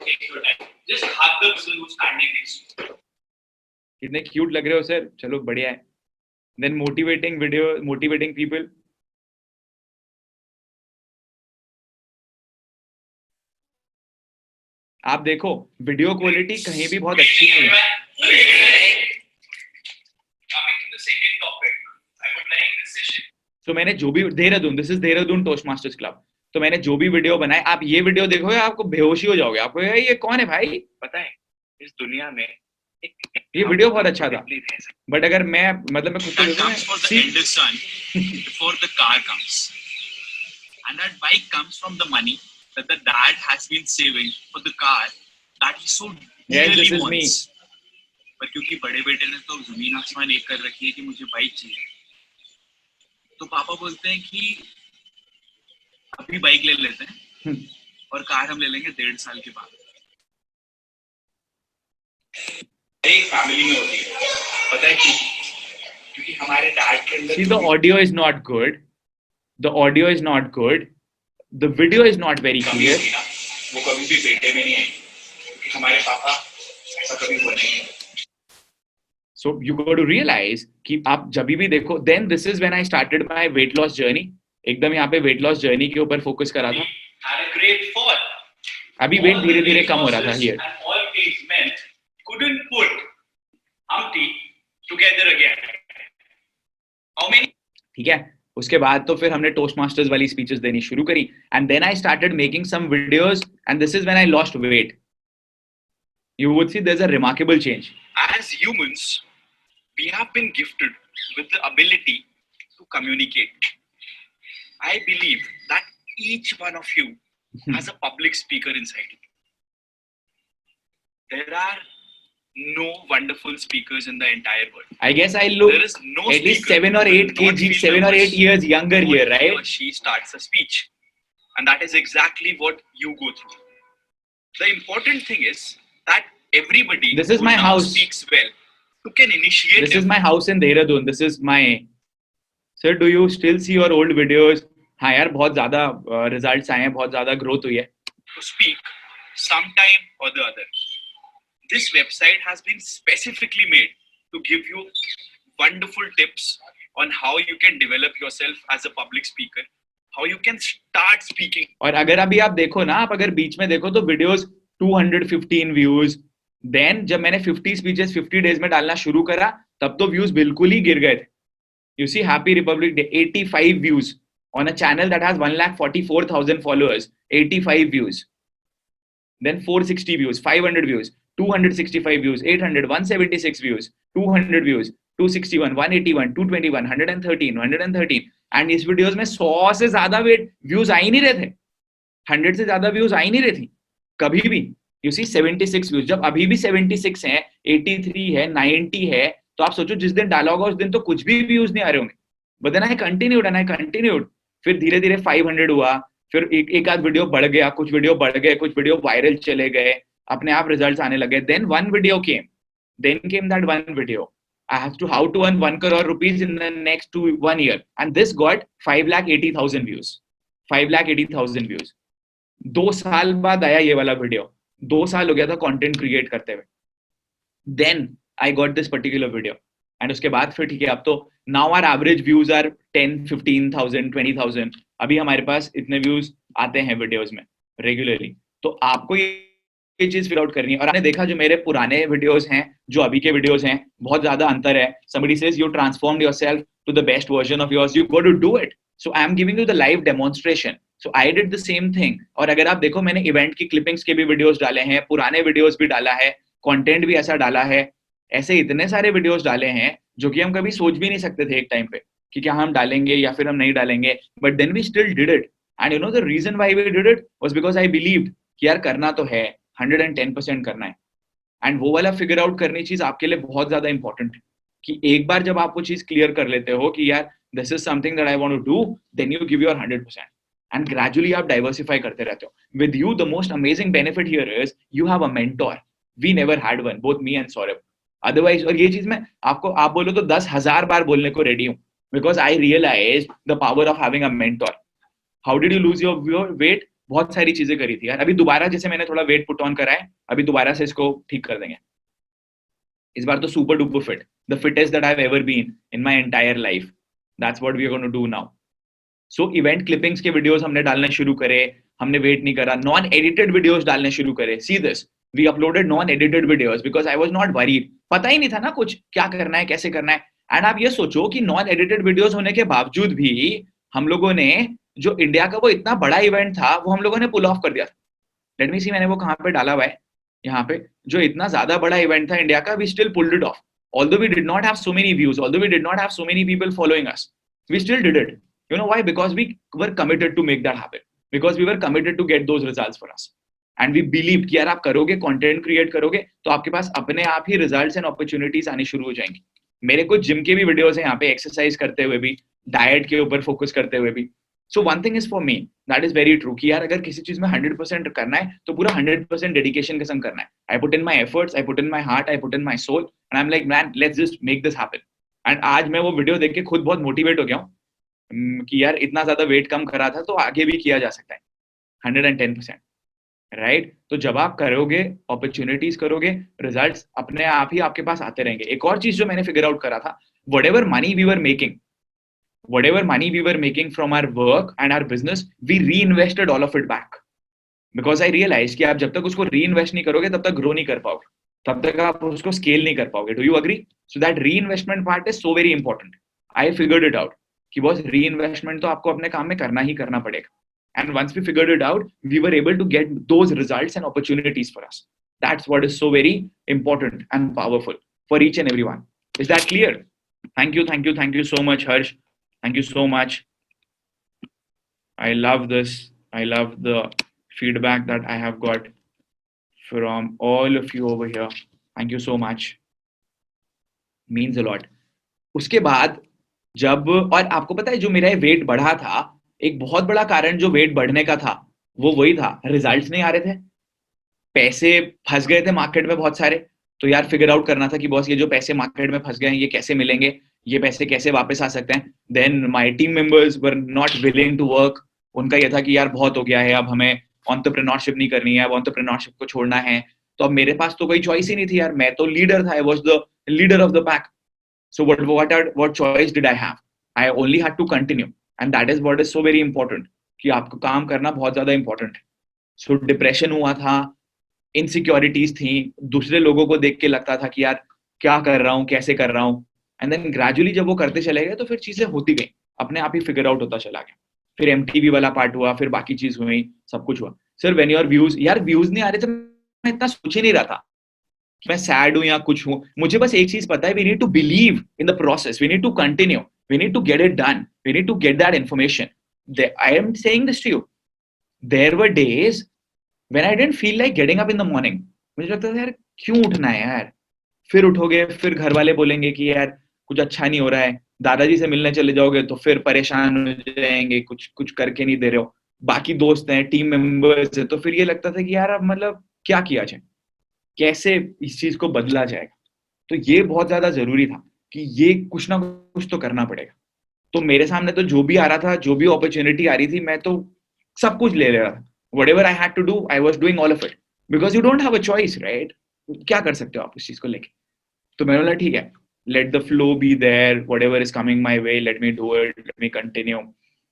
take your time. Just hug the person who's standing next to you. कितने cute लग रहे हो sir. चलो बढ़िया है. Then motivating people. आप देखो video quality कहीं भी बहुत अच्छी नहीं है. Coming to the second topic, I would like this session. तो मैंने जो भी Dehradun, this is Dehradun Toastmasters club, तो मैंने जो भी वीडियो बनाए, आप ये वीडियो देखोगे आपको बेहोशी हो जाओगे. आपको ये कौन है भाई? पता है इस दुनिया में ये वीडियो बहुत अच्छा था, बट अगर मैं मतलब मैं खुद को देखूं, comes for the eldest son before the car comes, and that bike comes from the money that the dad has been saving for the car that he so dearly this is wants. me. पर क्योंकि बड़े बेटे ने तो जमीन आसमान एक कर रखी है कि मुझे बाइक चाहिए, तो पापा बोलते हैं कि अभी बाइक ले लेते हैं और कार हम ले लेंगे 1.5 साल के बाद. एक फैमिली में होती है, पता है क्यों? क्योंकि हमारे डैड के अंदर See, the audio is not good. The audio is not good. The video is not very कमी clear. होगी ना, वो कभी भी बेटे में नहीं आई, क्योंकि हमारे पापा ऐसा कभी हुआ नहीं है. So you got to realize कि आप जब भी देखो, then this is when I started my weight loss journey. एकदम यहाँ पे weight loss journey के ऊपर focus करा था. Had a great fall. अभी weight धीरे धीरे कम हो रहा था here. And all things meant couldn't put Humpty together again. How many? ठीक है. उसके बाद तो फिर हमने टोस्ट मास्टर्स वाली स्पीचेस देनी शुरू करी, and then I started making some videos, and this is when I lost weight. You would see there's a remarkable change. As humans, we have been gifted with the ability to communicate. I believe that each one of you has a public speaker inside you. There are no wonderful speakers in the entire world. I guess I look There is no at least speaker 7 or who will 8 not kg, feel 7 or 8 nervous years younger here, when he or right? she starts a speech. And that is exactly what you go through. The important thing is that everybody This is who my now house. speaks well, who can initiate This is my house in Dehradun. This is my. Sir, do you still see your old videos? हाँ यार, बहुत ज़्यादा results आए हैं, बहुत ज़्यादा growth हुई है. to speak sometime or the other. This website has been specifically made to give you wonderful tips on how you can develop yourself as a public speaker, how you can start speaking. और अगर अभी आप देखो ना, आप अगर बीच में देखो तो videos 215 views. Then जब मैंने 50 speeches 50 days में डालना शुरू करा, तब तो views बिल्कुल ही गिर गए थे. You see, Happy Republic Day, 85 views on a channel that has 1,44,000 followers. 85 views. Then 460 views, 500 views, 265 views, 800, 176 views, 200 views, 261, 181, 221, 113, 113. And इस वीडियोस में 100 से ज्यादा व्यूज आ ही नहीं रहे थे. 100 से ज्यादा व्यूज आ ही नहीं रही थी कभी भी. You see 76 views. जब अभी भी 76 हैं, 83 है, 90 है, तो आप सोचो जिस दिन डाला होगा उस दिन तो कुछ भी व्यूज नहीं आ रहे होंगे. But then I continued. फिर धीरे धीरे 500 हुआ, फिर एक आध वीडियो बढ़ गया, कुछ वीडियो बढ़ गए, कुछ वीडियो वायरल चले गए, अपने आप रिजल्ट्स आने लगे. Then one video came. Then came that one video. I have to how to earn 1 crore rupees in the next 1 year. And this got 5,80,000 views. 5,80,000 views. 2 साल बाद आया ये वाला वीडियो. 2 साल हो गया था कंटेंट क्रिएट करते हुए. Then I got this particular video. And उसके बाद फिर ठीक है, अब तो now our average views are 10, 15,000, 20,000. अभी हमारे पास इतने व्यूज आते हैं वीडियोस में रेगुलरली. तो आपको ये चीज फिगर आउट करनी है. और आपने देखा जो मेरे पुराने वीडियोस हैं, जो अभी के वीडियोस हैं, बहुत ज्यादा अंतर है. Somebody says you transformed yourself to the best version of yours. You got to do it. So I am giving you the live demonstration. So I did the same thing. और अगर आप देखो, मैंने इवेंट की clippings के भी videos डाले हैं, पुराने वीडियोस भी डाला है, कंटेंट भी ऐसा डाला है. ऐसे इतने सारे वीडियोस डाले हैं जो कि हम कभी सोच भी नहीं सकते थे एक टाइम पे कि क्या हम डालेंगे या फिर हम नहीं डालेंगे, but then we still did it. And you know the reason why we did it was because I believed कि यार करना तो है, 110% करना है. एंड वो वाला फिगर आउट करनी चीज आपके लिए बहुत ज्यादा इंपॉर्टेंट है कि एक बार जब आप वो चीज क्लियर कर लेते हो कि यार this is something that I want to do, then you give your 100%. And gradually आप डाइवर्सिफाई करते रहते हो. With you the most amazing benefit here is you have a mentor. We never had one, both me and Saurabh. Otherwise, और ये चीज मैं आपको आप बोलो तो 10,000 बार बोलने को रेडी हूँ, because I realize the power of having a mentor. How did you lose your weight? बहुत सारी चीजें करी थी यार. अभी दोबारा जैसे मैंने थोड़ा वेट पुट ऑन करा है, अभी दोबारा से इसको ठीक कर देंगे. इस बार तो super duper fit, the fittest that I have ever been in my entire life. That's what we are going to do now. So event clippings के वीडियोस हमने डालने शुरू करे, हमने वेट नहीं करा. नॉन एडिटेड वीडियोस डालने शुरू करे. See this, we uploaded non edited videos because I was not worried. पता ही नहीं था ना कुछ क्या करना है, कैसे करना है. एंड आप ये सोचो कि नॉन एडिटेड वीडियोस होने के बावजूद भी हम लोगों ने जो इंडिया का वो इतना बड़ा इवेंट था वो हम लोगों ने पुल ऑफ कर दिया था. लेट मी सी, मैंने वो कहाँ पे डाला हुआ है, यहाँ पे. जो इतना ज्यादा बड़ा इवेंट था इंडिया का, we still pulled it off. Although we did not have so many views, although we did not have so many people following us, we still did it. You know why? Because we were committed to make that happen. Because we were committed to get those results for us. And we believed कि यार आप करोगे, content create करोगे तो आपके पास अपने आप ही results and opportunities आनी शुरू हो जाएंगी. मेरे कुछ जिम के भी वीडियोस हैं यहाँ पे, एक्सरसाइज करते हुए भी, डाइट के ऊपर फोकस करते हुए भी. So one thing is for me, that is very true कि यार अगर किसी चीज में 100% करना है तो पूरा 100% डेडिकेशन के संग करना है. I put in my efforts, I put in my heart, I put in my soul, and I am like man, let's just make this happen. And आज मैं वो वीडियो देख के खुद बहुत मोटिवेट हो गया हूँ कि यार इतना ज्यादा वेट कम करा था तो आगे भी किया जा सकता है 110%. राइट? तो जब आप करोगे, अपॉर्चुनिटीज करोगे, रिजल्ट्स अपने आप ही आपके पास आते रहेंगे. एक और चीज जो मैंने फिगर आउट करा था, whatever money we were making from our work and our business, we reinvested all of it back. Because I realized कि आप जब तक उसको reinvest नहीं करोगे तब तक grow नहीं कर पाओगे, तब तक आप उसको scale नहीं कर पाओगे. Do you agree? So that reinvestment part is so very important. I figured it out कि बॉस reinvestment तो आपको अपने काम में करना ही करना पड़ेगा. And once we figured it out, we were able to get those results and opportunities for us. That's what is so very important and powerful for each and everyone. Is that clear? Thank you so much, Harsh. Thank you so much. I love this. I love the feedback that I have got from all of you over here. Thank you so much. Means a lot. उसके बाद जब, और आपको पता है जो मेरा wait बढ़ा था, एक बहुत बड़ा कारण जो वेट बढ़ने का था वो वही था, रिजल्ट्स नहीं आ रहे थे, पैसे फंस गए थे मार्केट में बहुत सारे. तो यार फिगर आउट करना था कि बॉस ये जो पैसे मार्केट में फंस गए हैं ये कैसे मिलेंगे, ये पैसे कैसे वापस आ सकते हैं. Then my team members were not willing to work. उनका ये था कि यार बहुत हो गया है, अब हमें एंटरप्रेन्योरशिप नहीं करनी है, अब एंटरप्रेन्योरशिप को छोड़ना है. तो अब मेरे पास तो कोई चॉइस ही नहीं थी यार, मैं तो लीडर था, I was the leader of the pack. So what choice did I have? I only had to continue, and that is what is so very important कि आपको काम करना बहुत ज्यादा इंपॉर्टेंट है. सो डिप्रेशन हुआ था, इनसिक्योरिटीज थी, दूसरे लोगों को देख के लगता था कि यार क्या कर रहा हूँ, कैसे कर रहा हूँ. एंड देन ग्रेजुअली जब वो करते चले गए तो फिर चीजें होती गई, अपने आप ही फिगर आउट होता चला गया. फिर MTV वाला पार्ट हुआ, फिर बाकी चीज हुई, सब कुछ हुआ. सर व्हेन योर व्यूज, यार व्यूज नहीं आ रहे थे, मैं इतना सोच ही नहीं रहा था कि मैं सैड हूं या कुछ हूं. मुझे बस एक चीज पता है, we need to believe in the process, we need to continue, we need to get it done, we need to get that information. I am saying this to you, there were days when I didn't feel like getting up in the morning. मुझे लगता था यार क्यों उठना है यार. फिर उठोगे, फिर घर वाले बोलेंगे कि यार कुछ अच्छा नहीं हो रहा है, दादाजी से मिलने चले जाओगे तो फिर परेशान हो जाएंगे, कुछ करके नहीं दे रहे हो, बाकी दोस्त हैं, टीम मेंबर्स हैं. तो फिर ये लगता था कि यार अब मतलब क्या किया जाए, कैसे इस चीज को बदला जाएगा. तो ये बहुत ज्यादा जरूरी था कि ये कुछ ना कुछ तो करना पड़ेगा. तो मेरे सामने तो जो भी आ रहा था, जो भी अपॉर्चुनिटी आ रही थी, मैं तो सब कुछ ले रहा था. whatever I had to do, I was doing all of it because you don't have a choice, right? क्या कर सकते हो आप उस चीज को लेके. तो मैंने बोला ठीक है, let the flow be there, whatever is coming my way, let me do it, let me continue.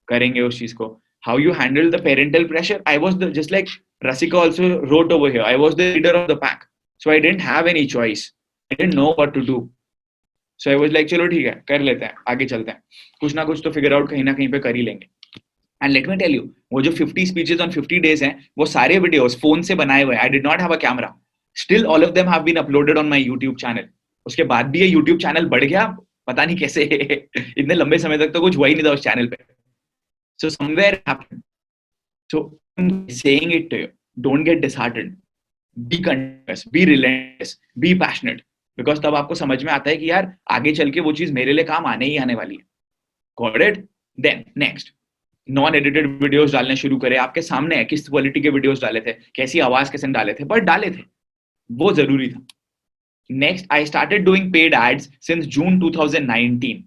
करेंगे उस चीज को. How you handle the parental pressure? I was just like Rasika also wrote over here, I was the leader of the pack, so I didn't have any choice, I didn't know what to do. So I was like चलो ठीक है, कर लेते हैं, आगे चलते हैं, कुछ ना कुछ तो फिगर आउट कहीं ना कहीं पे कर ही लेंगे. And let me tell you, वो जो 50 speeches on 50 days हैं, वो सारे videos फोन से बनाए हुए हैं. I did not have a camera. Still all of them have been uploaded on my YouTube channel. उसके बाद भी ये यूट्यूब चैनल बढ़ गया, पता नहीं कैसे इतने लंबे समय तक तो कुछ हुआ ही नहीं था उस चैनल पे. So somewhere it happened. So I'm saying it to you, don't get disheartened. Be continuous, be relentless, be passionate. Because तब आपको समझ में आता है कि यार आगे चल के वो चीज मेरे लिए काम आने ही आने वाली है. Got it? Then next, non edited videos डालने शुरू करे. आपके सामने है किस क्वालिटी के वीडियोस डाले थे, कैसी आवाज कैसे डाले थे, पर डाले थे, वो जरूरी था. Next, I started doing paid ads since June 2019.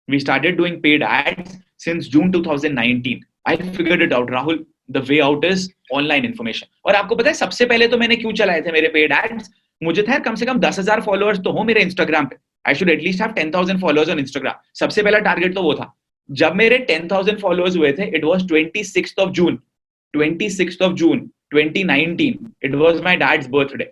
We started doing paid ads since June 2019. I figured it out, Rahul. The way out is online information. और आपको पता है सबसे पहले तो मैंने क्यों चलाए थे मेरे पेड एड्स? मुझे था कम से कम 10,000 फॉलोअर्स तो हो मेरे इंस्टाग्राम पे. I should at least have 10,000 followers on Instagram. सबसे पहला टारगेट तो वो था. जब मेरे 10,000 फॉलोअर्स हुए थे, it was 26th of June 2019. It was my dad's birthday.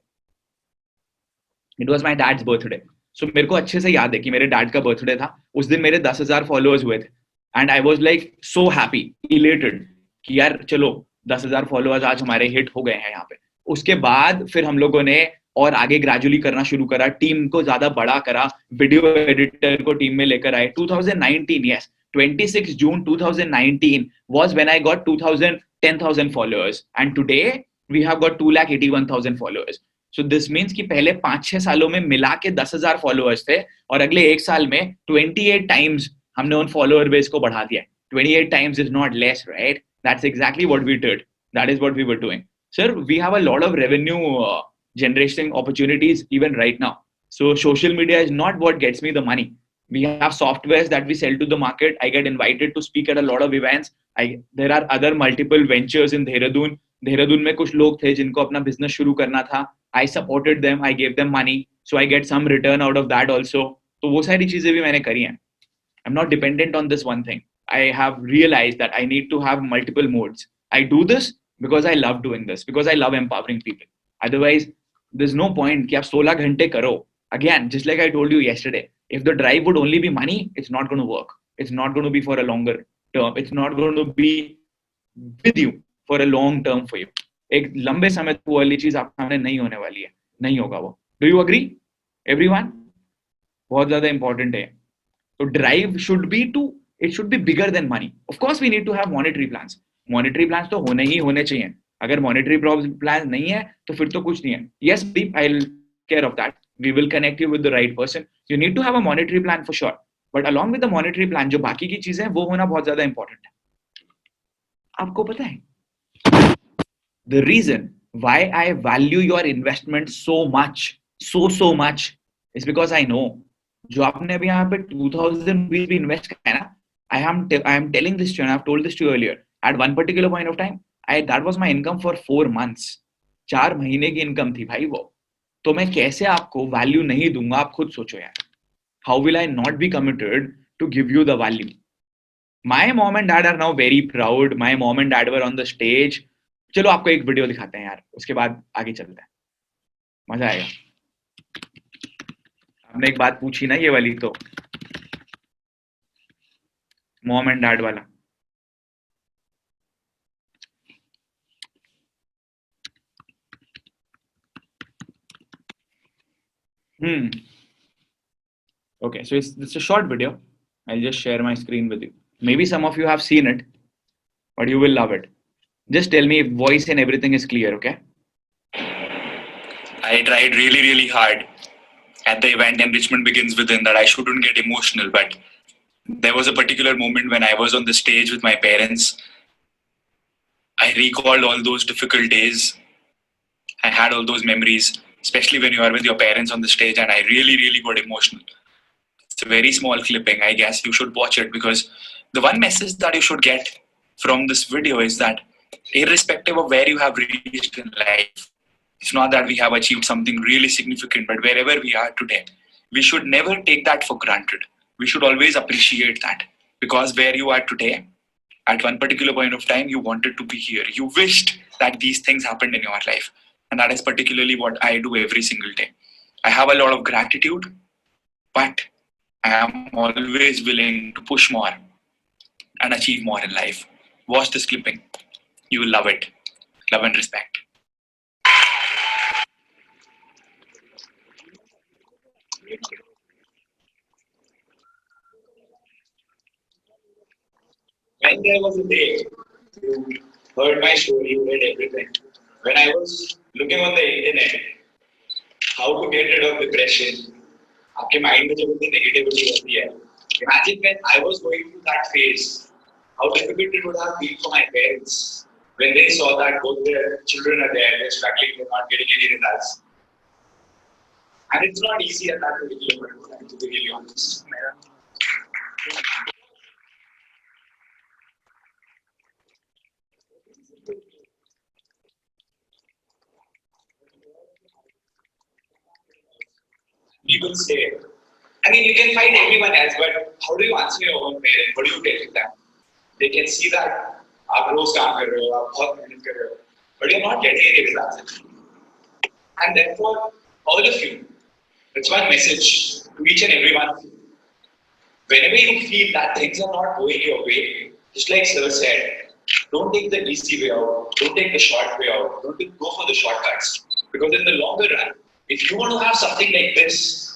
It was my dad's birthday. So मेरे को अच्छे से याद है कि मेरे डैड का बर्थडे था. उस दिन मेरे 10,000 फॉलोअर्स हुए थे. And I was like so happy, elated कि यार चलो 10,000 फॉलोअर्स आज हमारे हिट हो गए हैं यहाँ पे. उसके बाद फिर हम लोगों ने और आगे ग्रेजुअली करना शुरू करा, टीम को ज्यादा बड़ा करा, वीडियो एडिटर को टीम में लेकर आए. 2019, yes, 26 June 2019 was when I got 10,000 followers, and today we have got 2,81,000 followers. So this means कि पहले 5-6 सालों में मिला के 10,000 फॉलोअर्स थे और अगले एक साल में 28 टाइम्स हमने उन फॉलोअर बेस को बढ़ा दिया. 28 times is not less, right? That's exactly what we did. That is what we were doing. Sir, we have a lot of revenue generating opportunities even right now. So social media is not what gets me the money. We have softwares that we sell to the market. I get invited to speak at a lot of events. There are other multiple ventures in Dehradun. Dehradun में कुछ लोग थे जिनको अपना business शुरू करना था. I supported them, I gave them money, so I get some return out of that also. तो वो सारी चीजें भी मैंने करी हैं. I'm not dependent on this one thing. I have realized that I need to have multiple modes. I do this because I love doing this, because I love empowering people. Otherwise, there's no point कि आप 16 घंटे करो. Again, just like I told you yesterday, if the drive would only be money, it's not going to work. It's not going to be for a longer term. It's not going to be with you for a long term for you. एक लंबे समय तक वो वाली चीज आपके सामने नहीं होने वाली है, नहीं होगा वो. Do you agree everyone? बहुत ज्यादा इंपॉर्टेंट है. तो drive should be to, it should be bigger than money. Of course we need to have monetary plans. Monetary plans तो होने ही होने चाहिए. अगर मॉनेटरी प्लान नहीं है तो फिर तो कुछ नहीं है. Yes Deep, I will care of that. We will connect you with the right person. You need to have a monetary plan for sure, but along with the monetary plan जो बाकी की चीजें हैं वो होना बहुत ज्यादा इंपॉर्टेंट है. आपको पता है the reason why I value your investment so much is because I know जो आपने अभी यहाँ पे 2,000 rupees भी invest किया है ना, I am telling this to you and I have told this to you earlier. At one particular point of time, that was my income for 4 months. 4 महीने की इनकम थी भाई वो. तो मैं कैसे आपको वैल्यू नहीं दूंगा, आप खुद सोचो यार. How will I not be committed to give you the value? My mom and dad are now very proud. My mom and dad were on the stage. चलो आपको एक वीडियो दिखाते हैं यार, उसके बाद आगे चलते हैं, मजा आएगा. आपने एक बात पूछी ना ये वाली, तो मॉम एंड डैड वाला. Okay, so it's a short video. I'll just share my screen with you. Maybe some of you have seen it, but you will love it. Just tell me if voice and everything is clear, okay? I tried really hard at the event Enrichment Begins Within that I shouldn't get emotional, but there was a particular moment when I was on the stage with my parents. I recalled all those difficult days. I had all those memories, especially when you are with your parents on the stage, and I really got emotional. It's a very small clipping. I guess you should watch it, because the one message that you should get from this video is that irrespective of where you have reached in life, it's not that we have achieved something really significant, but wherever we are today, we should never take that for granted. We should always appreciate that, because where you are today, at one particular point of time, you wanted to be here. You wished that these things happened in your life. And that is particularly what I do every single day. I have a lot of gratitude, but I am always willing to push more and achieve more in life. Watch this clipping. You will love it. Love and respect. When there was a day, you heard my story, you read everything. When I was looking on the internet, how to get rid of depression, आपके mind में जो भी negativity होती है, imagine when I was going through that phase, how difficult it would have been for my parents when they saw that both their children are there, they're struggling, they're not getting any results. And it's not easy at that particular point, to be really honest. People say, I mean, you can find everyone else, but how do you answer your own parents? What do you tell them? They can see that आप रोज काम कर रहे हो, आप बहुत मेहनत कर रहे हो, but you're not getting any results. And therefore, all of you, it's one message to each and every one of you. Whenever you feel that things are not going your way, just like Sir said, don't take the easy way out, don't take the short way out, don't go for the shortcuts. Because in the longer run, if you want to have something like this,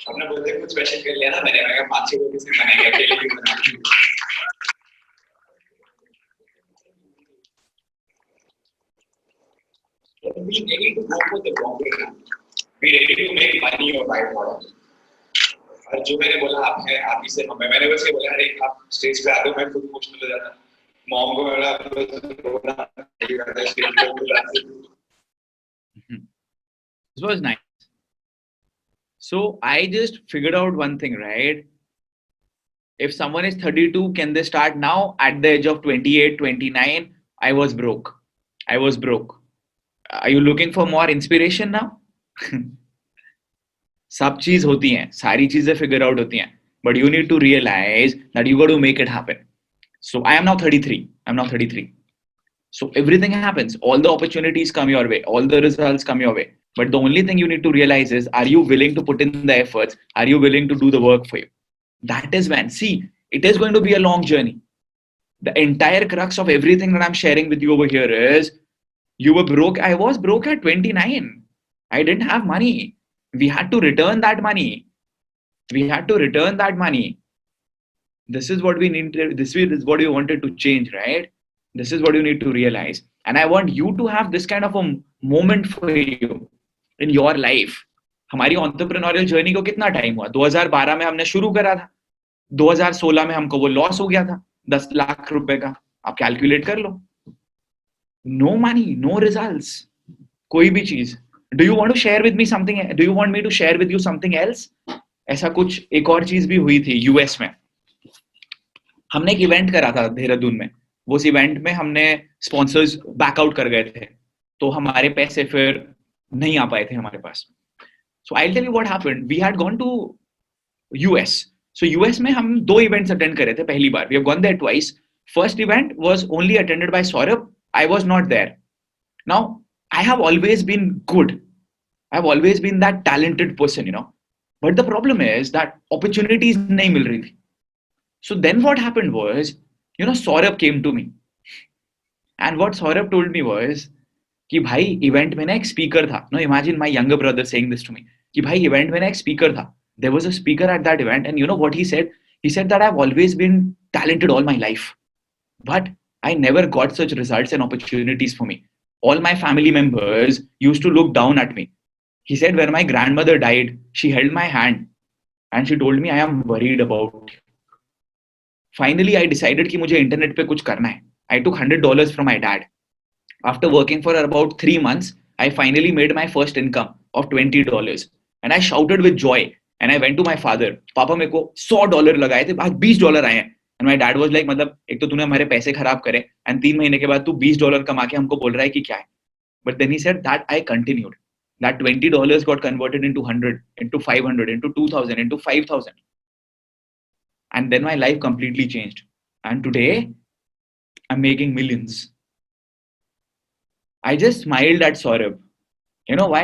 हमने बोलते कुछ question कर लिया ना मैंने कहा 5-6 लोग किसने बनाएंगे अकेले क्यों बनाएंगे we ready to go for the longer run. We ready to make money or buy product. और जो मैंने बोला आप हैं आप ही से हम मैंने बस ये बोला अरे आप स्टेज पे आ दो मैं खुद इमोशनल हो जाता मॉम को बोला This was nice. So I just figured out one thing, right? If someone is 32, can they start now? At the age of 28, 29, I was broke. I was broke. Are you looking for more inspiration now? सब चीज होती हैं, सारी चीजें figure out होती हैं. But you need to realize that you got to make it happen. So I am now 33. I'm now 33. So everything happens. All the opportunities come your way. All the results come your way. But the only thing you need to realize is, are you willing to put in the efforts? Are you willing to do the work for you? That is when, see, it is going to be a long journey. The entire crux of everything that I'm sharing with you over here is, you were broke. I was broke at 29. I didn't have money. We had to return that money. We had to return that money. This is what we needed. This is what you wanted to change, right? This is what you need to realize. And I want you to have this kind of a moment for you in your life. हमारी entrepreneurial journey को कितना time हुआ 2012 में हमने शुरू करा था 2016 में हमको वो लॉस हो गया था 10 लाख रुपए का आप कैलकुलेट कर लो no money no results कोई भी चीज do you want to share with me something do you want me to share with you something else ऐसा कुछ एक और चीज भी हुई थी यूएस में हमने एक इवेंट करा था देहरादून में वो उस इवेंट में हमने स्पॉन्सर्स बैकआउट कर गए थे तो हमारे पैसे फिर नहीं आ पाए थे हमारे पास so I tell you what happened we had gone to US so US में हम 2 इवेंट्स अटेंड करे थे पहली बार we have gone there twice first event was only attended by Saurabh I was not there now I have always been good I have always been that talented person you know but the problem is that opportunities नहीं मिल रही थी so then what happened was you know Saurabh came to me and what Saurabh told me was कि भाई event में ना एक speaker था no imagine my younger brother saying this to me कि भाई इवेंट में ना एक स्पीकर था there was a speaker at that event and you know what he said that I have always been talented all my life but I never got such results and opportunities for me all my family members used to look down at me he said when my grandmother died she held my hand and she told me I am worried about Finally, I decided कि मुझे internet पे कुछ करना है. I took $100 from my dad. After working for about 3 months, I finally made my first income of $20. And I shouted with joy. And I went to my father. पापा मेरे को $100 लगाए थे, आज $20 आए हैं. And my dad was like, मतलब एक तो तूने हमारे पैसे खराब करे, and 3 महीने के बाद तू $20 कमा के हमको बोल रहा है कि क्या है. But then he said that I continued. That $20 got converted into 100, into 500, into 2,000, into 5,000. And then my life completely changed. And today, I'm making millions. I just smiled at Saurabh. You know why?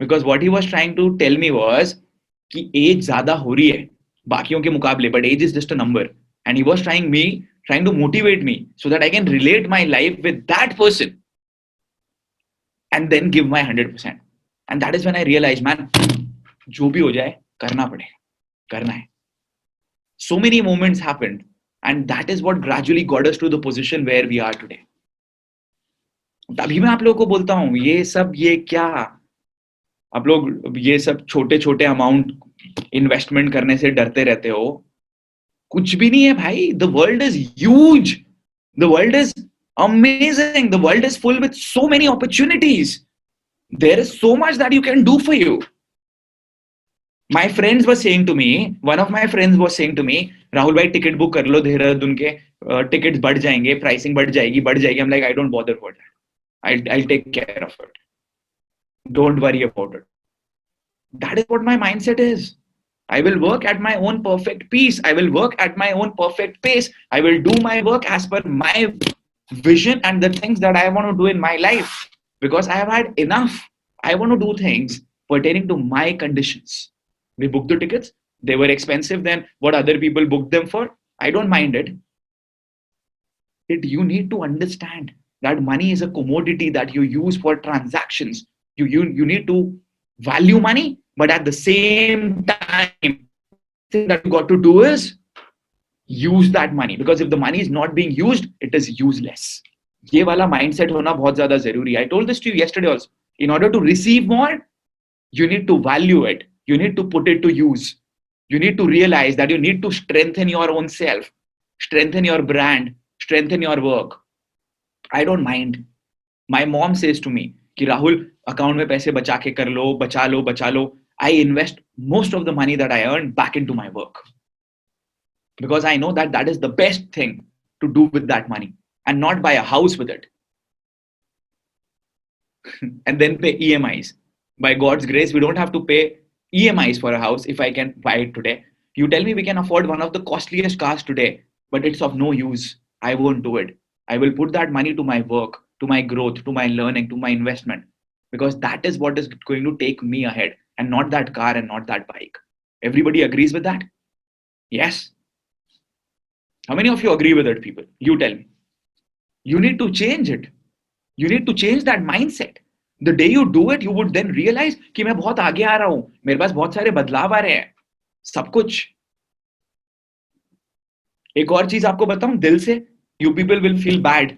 Because what he was trying to tell me was कि age ज़्यादा हो रही है बाकियों के मुकाबले, but age is just a number. And he was trying to motivate me so that I can relate my life with that person and then give my 100%. And that is when I realized, man, जो भी हो जाए करना पड़ेगा, करना है. So many moments happened, and that is what gradually got us to the position where we are today. तभी मैं आप लोगों को बोलता हूँ ये क्या, आप लोग ये सब छोटे छोटे अमाउंट इन्वेस्टमेंट करने से डरते रहते हो. कुछ भी नहीं है भाई. The world is huge, the world is amazing, the world is full with so many opportunities. There is so much that you can do for you. My friends were saying to me, one of my friends was saying to me, Rahul bhai ticket book kar lo, Dehradun के tickets बढ़ जाएंगे, pricing बढ़ जाएगी. I'm like, I don't bother for that. I'll take care of it. Don't worry about it. That is what my mindset is. I will work at my own perfect pace. I will work at my own perfect pace. I will do my work as per my vision and the things that I want to do in my life, because I have had enough. I want to do things pertaining to my conditions. We booked the tickets. They were expensive than what other people booked them for. I don't mind it. You need to understand that money is a commodity that you use for transactions. You need to value money, but at the same time, the thing that you got to do is use that money, because if the money is not being used, it is useless. ये वाला mindset होना बहुत ज़्यादा ज़रूरी है. I told this to you yesterday also. In order to receive more, you need to value it. You need to put it to use. You need to realize that you need to strengthen your own self, strengthen your brand, strengthen your work. I don't mind. My mom says to me कि Rahul account में पैसे बचा के कर लो, बचा लो. I invest most of the money that I earn back into my work, because I know that that is the best thing to do with that money, and not buy a house with it and then pay EMIs. By God's grace, we don't have to pay EMIs for a house if I can buy it today. You tell me we can afford one of the costliest cars today, but it's of no use. I won't do it. I will put that money to my work, to my growth, to my learning, to my investment, because that is what is going to take me ahead, and not that car and not that bike. Everybody agrees with that? Yes. How many of you agree with it, people? You tell me. You need to change it. You need to change that mindset. The day you do it, you would then realize कि मैं बहुत आगे आ रहा हूं, मेरे पास बहुत सारे बदलाव आ रहे हैं, सब कुछ. एक और चीज आपको बताऊं दिल से, you people will feel bad.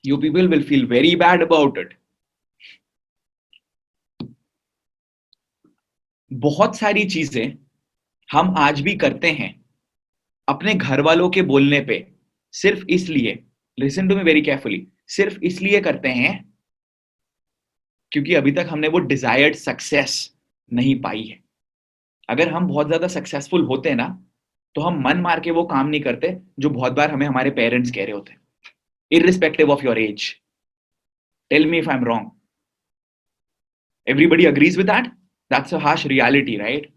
You people will feel very bad about it. बहुत सारी चीजें हम आज भी करते हैं अपने घर वालों के बोलने पे, सिर्फ इसलिए, listen to me very carefully, सिर्फ इसलिए करते हैं क्योंकि अभी तक हमने वो डिजायर्ड सक्सेस नहीं पाई है. अगर हम बहुत ज्यादा सक्सेसफुल होते हैं ना, तो हम मन मार के वो काम नहीं करते जो बहुत बार हमें हमारे पेरेंट्स कह रहे होते हैं, irrespective of your age. Tell me if I'm wrong. Everybody agrees with that? That's a harsh reality, right?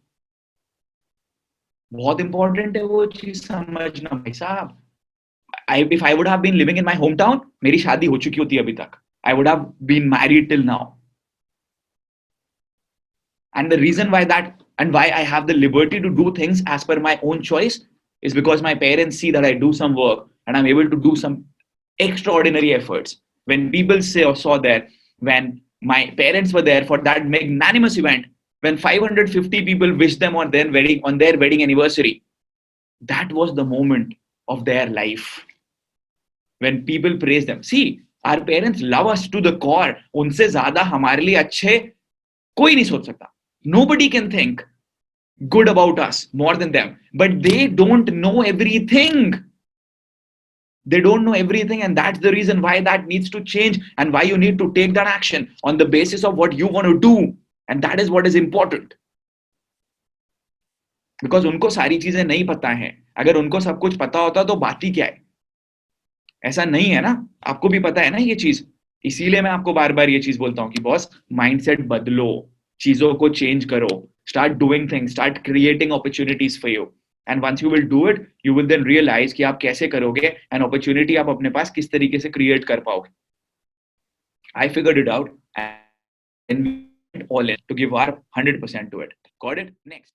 बहुत इंपॉर्टेंट है वो चीज समझना भाई साहब. If I would have been living in my hometown, मेरी शादी हो चुकी होती अभी तक. I would have been married till now. And the reason why that, and why I have the liberty to do things as per my own choice, is because my parents see that I do some work and I'm able to do some extraordinary efforts. When people saw there, when my parents were there for that magnanimous event, when 550 people wished them on their wedding anniversary, that was the moment of their life. When people praise them, see, our parents love us to the core. उनसे ज़्यादा हमारे लिए अच्छे कोई नहीं सोच सकता. Nobody can think good about us more than them, but they don't know everything. They don't know everything, and that's the reason why that needs to change, and why you need to take that action on the basis of what you want to do, and that is what is important. Because उनको सारी चीजें नहीं पता है. अगर उनको सब कुछ पता होता तो बात ही क्या है. ऐसा नहीं है ना, आपको भी पता है ना ये चीज. इसीलिए मैं आपको बार बार ये चीज बोलता हूँ कि बॉस, माइंडसेट बदलो, चीजों को चेंज करो, start doing things, start creating opportunities for you, and once you will do it, you will then realise कि आप कैसे करोगे, एंड अपॉर्चुनिटी आप अपने पास किस तरीके से क्रिएट कर पाओगे. I figured it out and all in to give our 100% to it. Got it? Next.